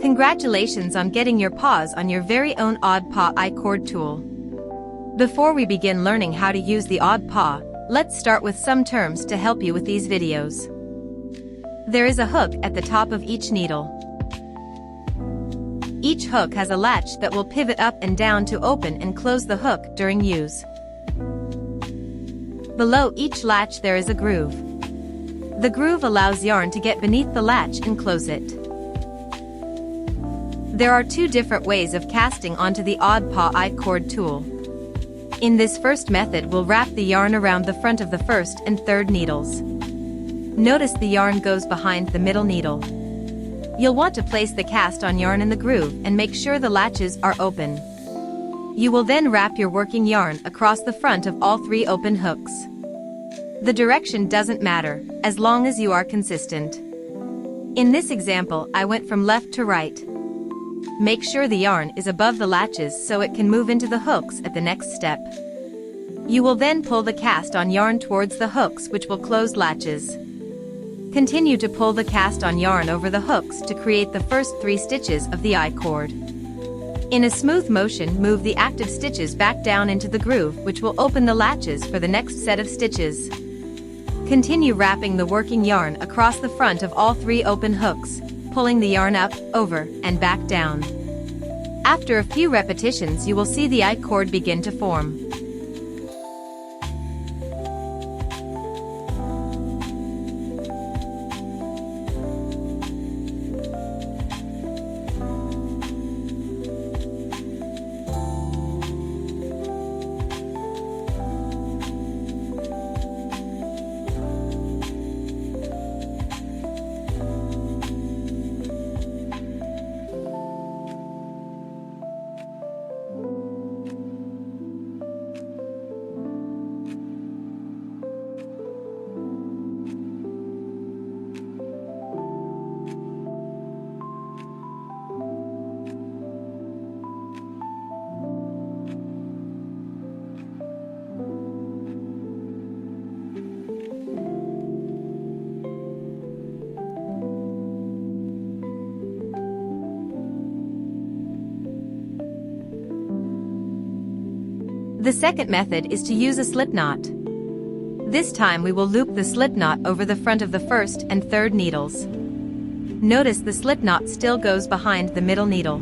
Congratulations on getting your paws on your very own Odd Paw I-Cord tool. Before we begin learning how to use the Odd Paw, let's start with some terms to help you with these videos. There is a hook at the top of each needle. Each hook has a latch that will pivot up and down to open and close the hook during use. Below each latch there is a groove. The groove allows yarn to get beneath the latch and close it. There are two different ways of casting onto the Odd Paw I-Cord tool. In this first method, we'll wrap the yarn around the front of the first and third needles. Notice the yarn goes behind the middle needle. You'll want to place the cast-on yarn in the groove and make sure the latches are open. You will then wrap your working yarn across the front of all three open hooks. The direction doesn't matter, as long as you are consistent. In this example, I went from left to right. Make sure the yarn is above the latches so it can move into the hooks at the next step. You will then pull the cast-on yarn towards the hooks, which will close latches. Continue to pull the cast-on yarn over the hooks to create the first 3 stitches of the I-cord. In a smooth motion, move the active stitches back down into the groove, which will open the latches for the next set of stitches. Continue wrapping the working yarn across the front of all 3 open hooks, pulling the yarn up, over, and back down. After a few repetitions, you will see the I-cord begin to form. The second method is to use a slip knot. This time we will loop the slip knot over the front of the first and third needles. Notice the slip knot still goes behind the middle needle.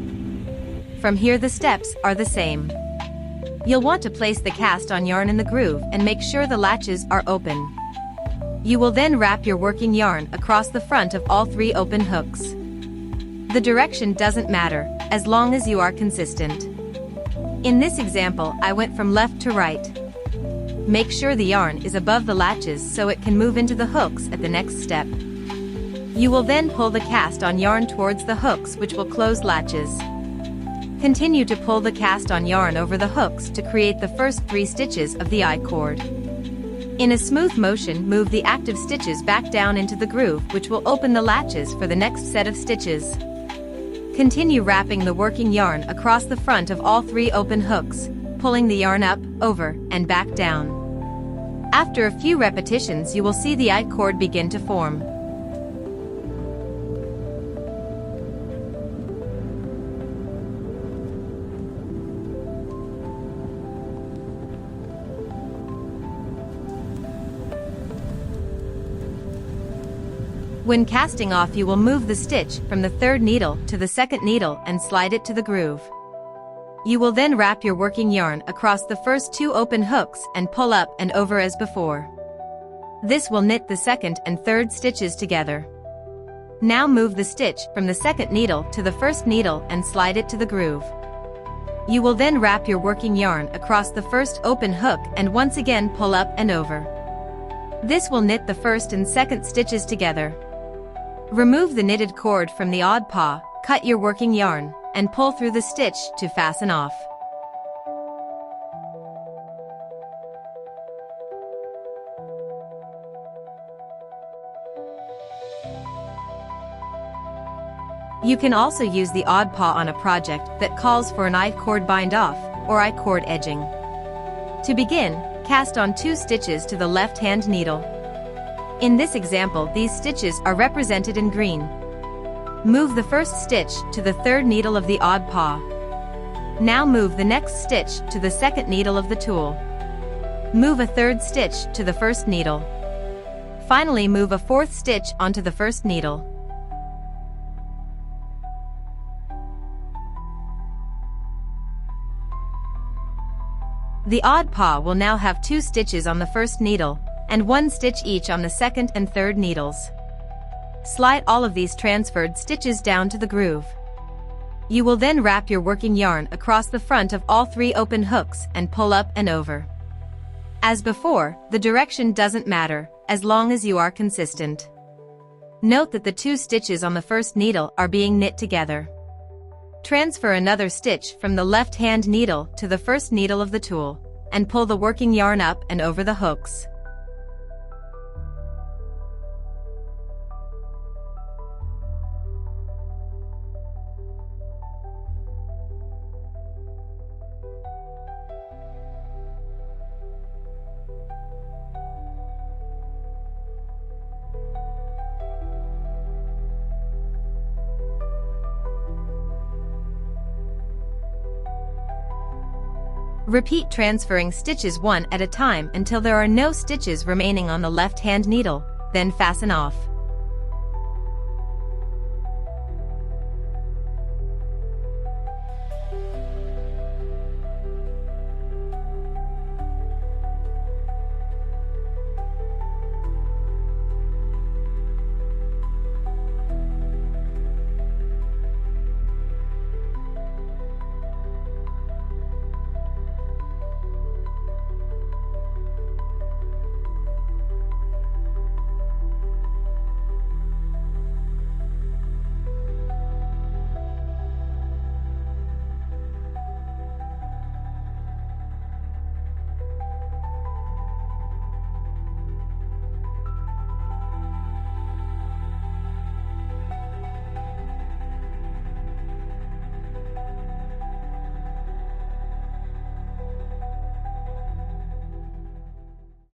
From here the steps are the same. You'll want to place the cast-on yarn in the groove and make sure the latches are open. You will then wrap your working yarn across the front of all 3 open hooks. The direction doesn't matter, as long as you are consistent. In this example, I went from left to right. Make sure the yarn is above the latches so it can move into the hooks at the next step. You will then pull the cast-on yarn towards the hooks, which will close latches. Continue to pull the cast-on yarn over the hooks to create the first 3 stitches of the I-cord. In a smooth motion, move the active stitches back down into the groove, which will open the latches for the next set of stitches. Continue wrapping the working yarn across the front of all 3 open hooks, pulling the yarn up, over, and back down. After a few repetitions, you will see the I-cord begin to form. When casting off, you will move the stitch from the third needle to the second needle and slide it to the groove. You will then wrap your working yarn across the first 2 open hooks and pull up and over as before. This will knit the second and third stitches together. Now move the stitch from the second needle to the first needle and slide it to the groove. You will then wrap your working yarn across the first open hook and once again pull up and over. This will knit the first and second stitches together. Remove the knitted cord from the Odd Paw, cut your working yarn, and pull through the stitch to fasten off. You can also use the Odd Paw on a project that calls for an I-cord bind off, or I-cord edging. To begin, cast on 2 stitches to the left-hand needle. In this example, these stitches are represented in green. Move the first stitch to the third needle of the odd paw. Now move the next stitch to the second needle of the tool. Move a third stitch to the first needle. Finally, move a fourth stitch onto the first needle. The odd paw will now have 2 stitches on the first needle, and 1 stitch each on the second and third needles. Slide all of these transferred stitches down to the groove. You will then wrap your working yarn across the front of all 3 open hooks and pull up and over. As before, the direction doesn't matter, as long as you are consistent. Note that the 2 stitches on the first needle are being knit together. Transfer another stitch from the left-hand needle to the first needle of the tool, and pull the working yarn up and over the hooks. Repeat transferring stitches one at a time until there are no stitches remaining on the left-hand needle, then fasten off.